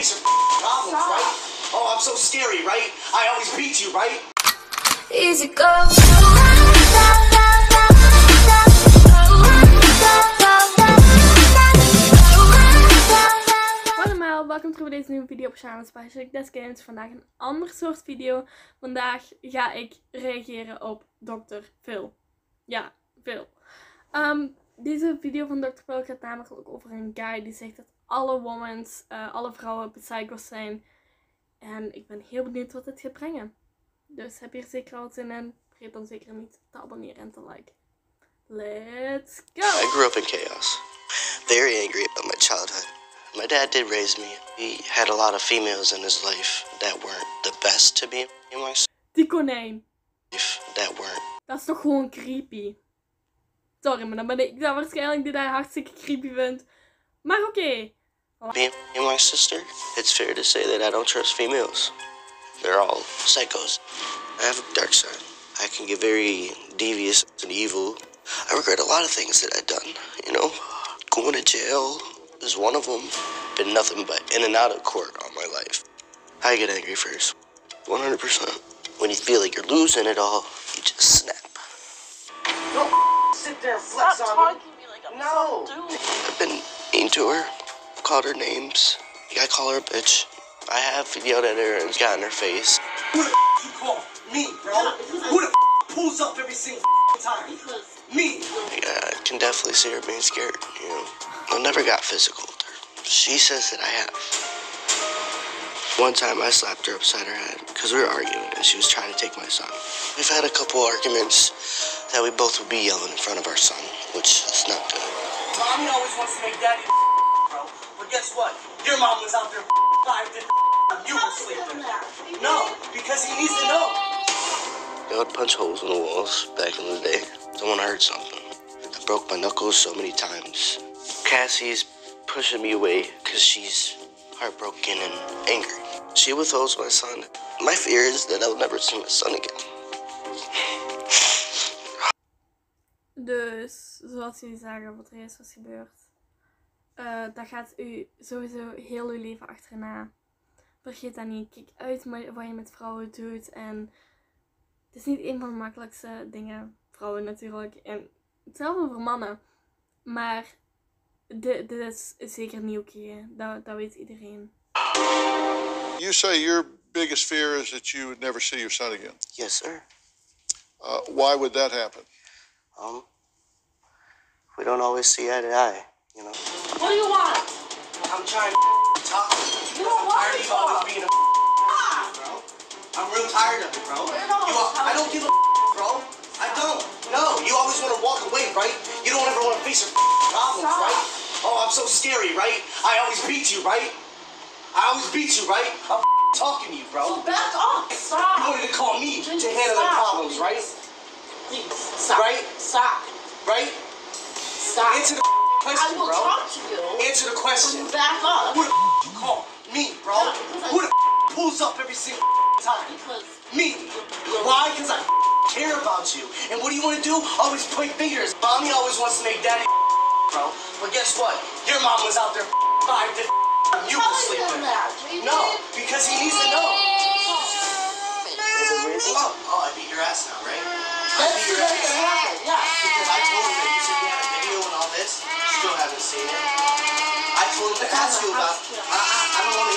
face your problems, right? Oh, I'm so scary, right? I always beat you, right? Easy go. Allemaal, welkom terug bij deze nieuwe video op Shana's bij Testgames. Vandaag een ander soort video. Vandaag ga ik reageren op Dr. Phill. Ja, Phill. Deze video van Dr. Phill gaat namelijk ook over een guy die zegt dat alle vrouwen psycho's zijn. En ik ben heel benieuwd wat dit gaat brengen. Dus heb je er zeker al zin in? Vergeet dan zeker niet te abonneren en te liken. Let's go! I grew up in chaos. Very angry about my childhood. My dad did raise me. He had a lot of females in his life that weren't the best to be in my life. Die konijn. That weren't. Dat is toch gewoon creepy. Sorry, maar dan ben ik dat waarschijnlijk die daar hartstikke creepy vindt. Maar oké. Being my sister, it's fair to say that I don't trust females. They're all psychos. I have a dark side. I can get very devious and evil. I regret a lot of things that I've done, you know. Going to jail is one of them. Been nothing but in and out of court all my life. I get angry first, 100%. When you feel like you're losing it all, you just snap. Don't sit there and flex Stop on talking me. to me like I'm No. some dude. I've been mean to her. I've called her names. I call her a bitch. I have yelled at her and got in her face. Who the you call? Me, bro. Who the pulls up every single time? Me. I can definitely see her being scared, you know. I never got physical with her. She says that I have. One time I slapped her upside her head because we were arguing and she was trying to take my son. We've had a couple arguments that we both would be yelling in front of our son, which is not good. Mommy always wants to make daddy bro. But guess what? Your mom was out there 5 different you were sleeping. No, because he needs to know. I would punch holes in the walls back in the day. Someone heard something. I broke my knuckles so many times. Cassie's pushing me away because she's heartbroken and angry. She withholds my son. My fear is that I'll never see my son again. Dus, zoals jullie zagen wat er is was gebeurd. Dat gaat u sowieso heel uw leven achterna. Vergeet dat niet. Kijk uit wat je met vrouwen doet. En het is niet een van de makkelijkste dingen. Vrouwen natuurlijk. En hetzelfde voor mannen. Maar dit is zeker niet oké. Dat weet iedereen. You say your biggest fear is that you would never see your son again. Yes, sir. Why would that happen? We don't always see eye to eye, you know. What do you want? I'm trying to talk. You don't want tired to of you always talk. being a bro. I'm real tired of it, bro. I don't give a bro. I don't. No, you always want to walk away, right? You don't ever want to face your problems, Stop. right? Oh, I'm so scary, right? I always beat you, right? I always beat you, right? I'm talking to you, bro. So back off. You Stop. wanted to call me Please to handle the stop. problems, right? Please stop. Right? Stop. Right? Stop. Answer the I question, will bro. talk to you. Answer the When question. you back off. Who the you call? Me, bro. Yeah, because I- Who the pulls up every single time? Because Me. Why? Because I care about you. And what do you want to do? Always point fingers. Mommy always wants to make daddy bro. But guess what? Your mom was out there 5 different you were tell him sleeping. that, JJ. No, because he needs to know. Oh, I beat your ass now, right? I That's beat your what ass. happened. Yeah. Because I told him that you said you had a video and all this. Still haven't seen it. I told him to ask you about it. I don't want to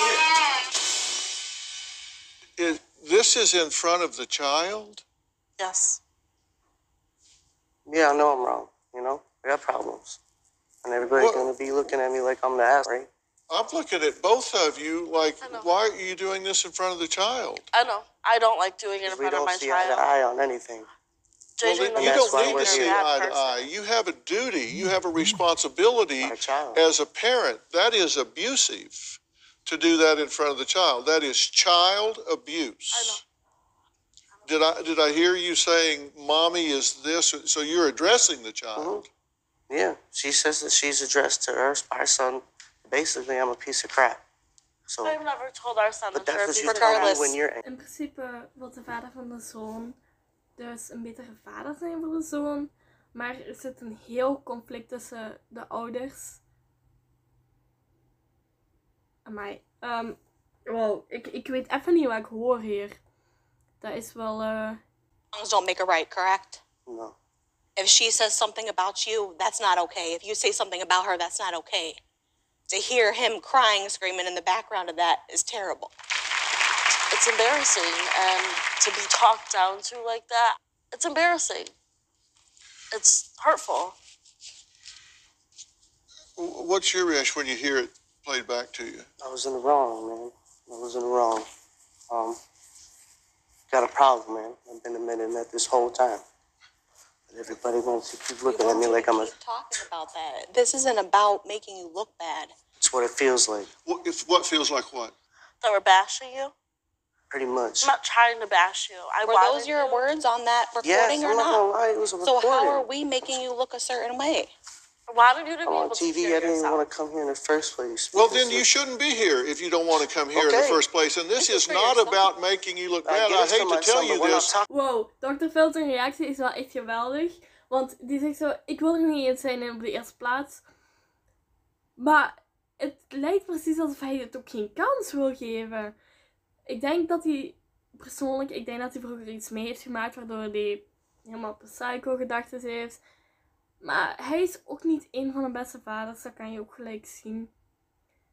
hear it. This is in front of the child? Yes. Yeah, I know I'm wrong. You know, I got problems. And everybody's Well- going to be looking at me like I'm the ass, right? I'm looking at both of you like, I know. why are you doing this in front of the child? I know. I don't like doing it in We front of don't my see eye to child. eye on anything. Well, JJ then knows you that's don't why need we're to here. see Bad eye to person. eye. You have a duty. You have a responsibility My child. as a parent. That is abusive to do that in front of the child. That is child abuse. I know. Did I hear you saying, "Mommy is this"? So you're addressing the child. Yeah, she says that she's addressed to our son. Basically, I'm a piece of crap. So, I've never told our son but that you're that's a what piece you of tell me crap. when you're In principe wil de vader van de zoon dus een betere vader zijn voor de zoon. Maar er zit een heel conflict tussen de ouders. Amai. Wow, ik weet even niet wat ik hoor hier. Dat is wel... Songs don't make it right, correct? No. If she says something about you, that's not okay. If you say something about her, that's not okay. To hear him crying, screaming in the background of that is terrible. It's embarrassing, and to be talked down to like that, it's embarrassing. It's hurtful. What's your reaction when you hear it played back to you? I was in the wrong, man. I was in the wrong. Got a problem, man. I've been admitting that this whole time. But everybody wants to keep looking at me like I'm a... Keep talking about that. This isn't about making you look bad. It's what it feels like, What feels like what? That we're bashing you. pretty much. I'm not trying to bash you. Were those your words on that recording Yes, or I'm not not? gonna lie, it was a recording. So how are we making you look a certain way? Why did you to be I'm on able to TV, hear I didn't even yourself? want to come here in the first place. Well, because then you of- shouldn't be here if you don't want to come here in the Okay. first place. And this This is is for not your son. about making you look I bad. get I it hate from to my tell son, you but we're not this. talking- Wow, Dr. Phill zijn reactie is wel echt geweldig. Want die zegt zo, ik wil er niet eens zijn op de eerste plaats. Maar het lijkt precies alsof hij het ook geen kans wil geven. Ik denk dat hij vroeger iets mee heeft gemaakt waardoor hij helemaal psycho gedachten heeft. Maar hij is ook niet een van de beste vaders, dat kan je ook gelijk zien.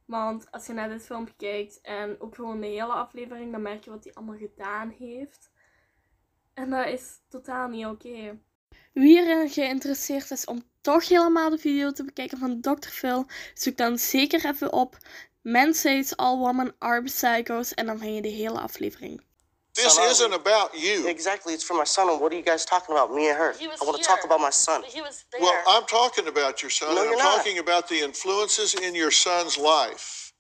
Want als je naar dit filmpje kijkt en ook gewoon de hele aflevering, dan merk je wat hij allemaal gedaan heeft. En dat is totaal niet oké. Wie erin geïnteresseerd is om toch helemaal de video te bekijken van Dr. Phill, zoek dan zeker even op Men Says All Women Are Psychos en dan vind je de hele aflevering. This Son, isn't about you. Exactly, it's for my son. And what are you guys talking about? Me and her. He was I want to here. talk about my son. He was there. Well, I'm talking about your son. No, and I'm you're not. talking about the influences in your son's life.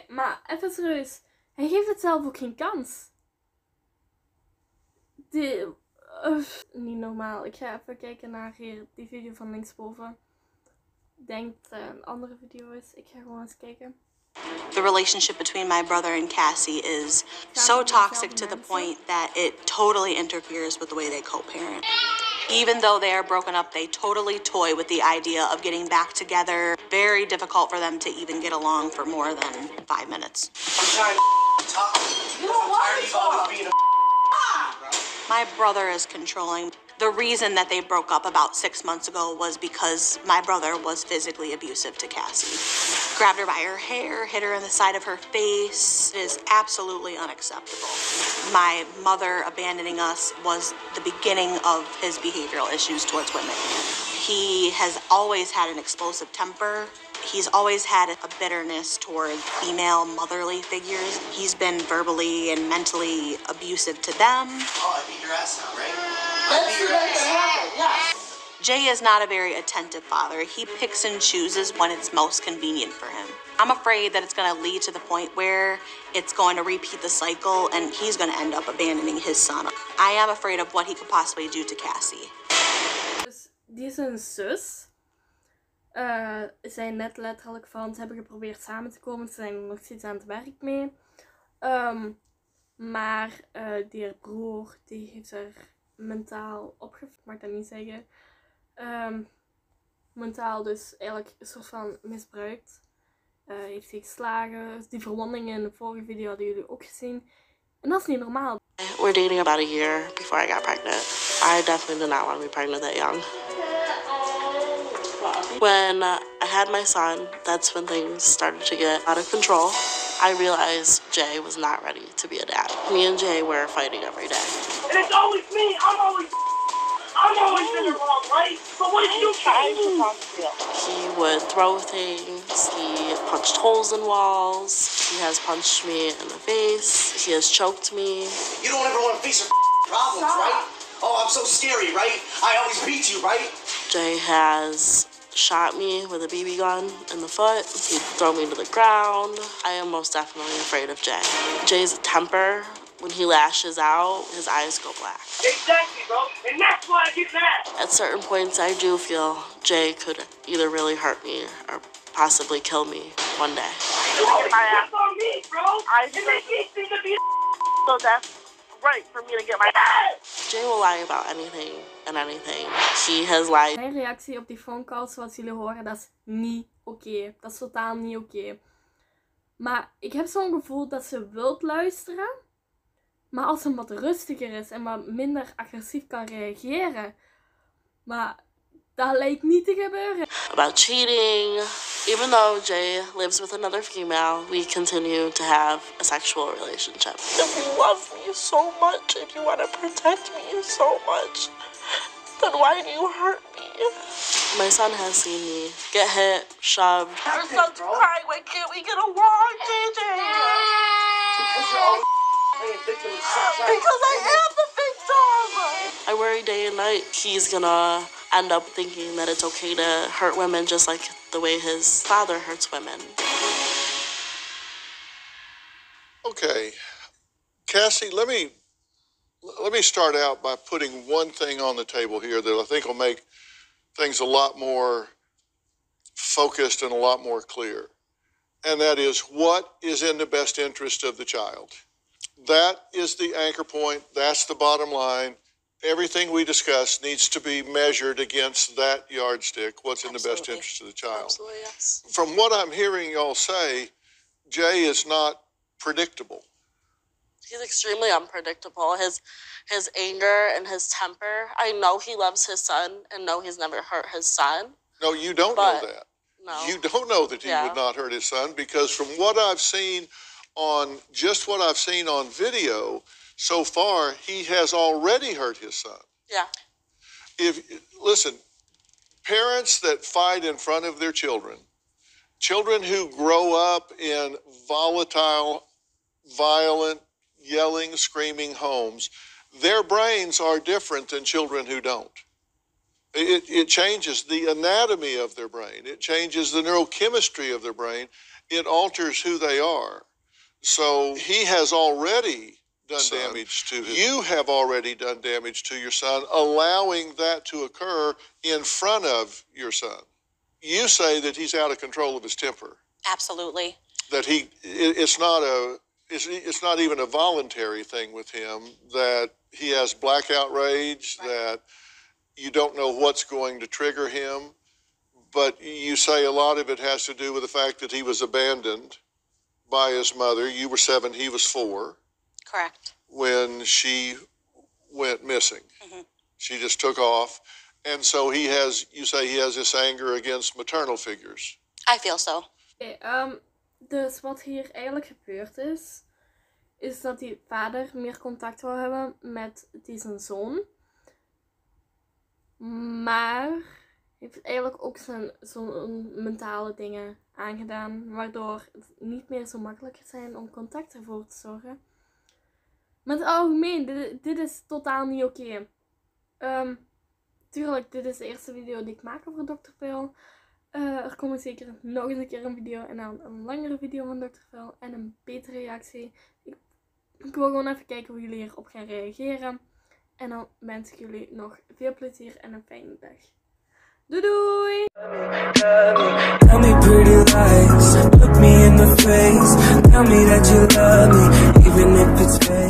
Maar even serieus, hij geeft het zelf ook geen kans. Niet normaal. Ik ga even kijken naar hier die video van linksboven. Ik denk dat het een andere video is. Ik ga gewoon eens kijken. The relationship between my brother and Cassie is so toxic to the point that it totally interferes with the way they co-parent. Even though they are broken up, they totally toy with the idea of getting back together. Very difficult for them to even get along for more than 5 minutes. I'm trying to talk. You don't want to talk. Being a My brother is controlling. The reason that they broke up about 6 months ago was because my brother was physically abusive to Cassie. Grabbed her by her hair, hit her in the side of her face. It is absolutely unacceptable. My mother abandoning us was the beginning of his behavioral issues towards women. He has always had an explosive temper. He's always had a bitterness toward female motherly figures. He's been verbally and mentally abusive to them. Oh, I beat your ass now, right? I beat your ass. Yeah. Jay is not a very attentive father. He picks and chooses when it's most convenient for him. I'm afraid that it's going to lead to the point where it's going to repeat the cycle and he's going to end up abandoning his son. I am afraid of what he could possibly do to Cassie. Dus die is een zus. Zijn net letterlijk van, ze hebben geprobeerd samen te komen. Ze zijn er nog steeds aan het werk mee. Maar die broer, die heeft er mentaal opgevoed, mag ik dat niet zeggen. Mentaal dus eigenlijk een soort van misbruikt. Heeft zich geslagen. Die verwondingen in de vorige video hadden jullie ook gezien. En dat is niet normaal. We're dating about a year before I got pregnant. I definitely did not want to be pregnant that young. When I had my son, that's when things started to get out of control. I realized Jay was not ready to be a dad. Me and Jay were fighting every day. And it's always me. I'm always in the wrong, right? But what did you do? He would throw things. He punched holes in walls. He has punched me in the face. He has choked me. You don't ever want to face your problems, right? Oh, I'm so scary, right? I always beat you, right? Jay has shot me with a BB gun in the foot. He'd throw me to the ground. I am most definitely afraid of Jay. Jay's a temper. When he lashes out, his eyes go black. Exactly, bro. And that's why I get mad. At certain points, I do feel Jay could either really hurt me or possibly kill me one day. You always pick on me, bro. And they seem to be So that's right for me to get my ass. Jay will lie about anything and anything. He has lied. Mijn reactie op die phone calls, zoals jullie horen, dat is niet oké. Dat is totaal niet oké. Maar ik heb zo'n gevoel dat ze wilt luisteren. Maar als ze wat rustiger is en wat minder agressief kan reageren. Maar dat lijkt niet te gebeuren. About cheating. Even though Jay lives with another female, we continue to have a sexual relationship. If you love me so much and you want to protect me so much, then why do you hurt me? My son has seen me get hit, shoved. Our son's crying. Why can't we get along, JJ? Because you're always playing victim and such. Because I am the victim. I worry day and night he's gonna end up thinking that it's okay to hurt women just like the way his father hurts women. Okay, Cassie, let me start out by putting one thing on the table here that I think will make things a lot more focused and a lot more clear. And that is, what is in the best interest of the child? That is the anchor point. That's the bottom line. Everything we discuss needs to be measured against that yardstick. What's in the best interest of the child? Absolutely, yes. From what I'm hearing y'all say, Jay is not predictable. He's extremely unpredictable. His anger and his temper. I know he loves his son and know he's never hurt his son. No, you don't know that. No. You don't know that he would not hurt his son, because from what I've seen on video so far, he has already hurt his son. Yeah. Listen, parents that fight in front of their children who grow up in volatile, violent, yelling, screaming homes, their brains are different than children who don't. It changes the anatomy of their brain. It changes the neurochemistry of their brain. It alters who they are. So he has already done damage to his. You have already done damage to your son, allowing that to occur in front of your son. You say that he's out of control of his temper. Absolutely. That it's not even a voluntary thing with him, that he has blackout rage, that you don't know what's going to trigger him. But you say a lot of it has to do with the fact that he was abandoned by his mother. You were 7, he was 4. Correct. When she went missing. Mm-hmm. She just took off. And so you say he has this anger against maternal figures. I feel so. Okay, dus wat hier eigenlijk gebeurd is dat die vader meer contact wil hebben met zijn zoon. Maar heeft eigenlijk ook zo'n mentale dingen aangedaan, waardoor het niet meer zo makkelijk zijn om contact ervoor te zorgen. Maar in het algemeen, dit is totaal niet oké. Tuurlijk, dit is de eerste video die ik maak over Dr. Phill. Er komt zeker nog eens een keer een video en dan een langere video van Dr. Phill en een betere reactie. Ik wil gewoon even kijken hoe jullie hierop gaan reageren. En dan wens ik jullie nog veel plezier en een fijne dag. Doei doei! Tell me pretty lies, look me in the face, tell me that you love me, even if it's fake.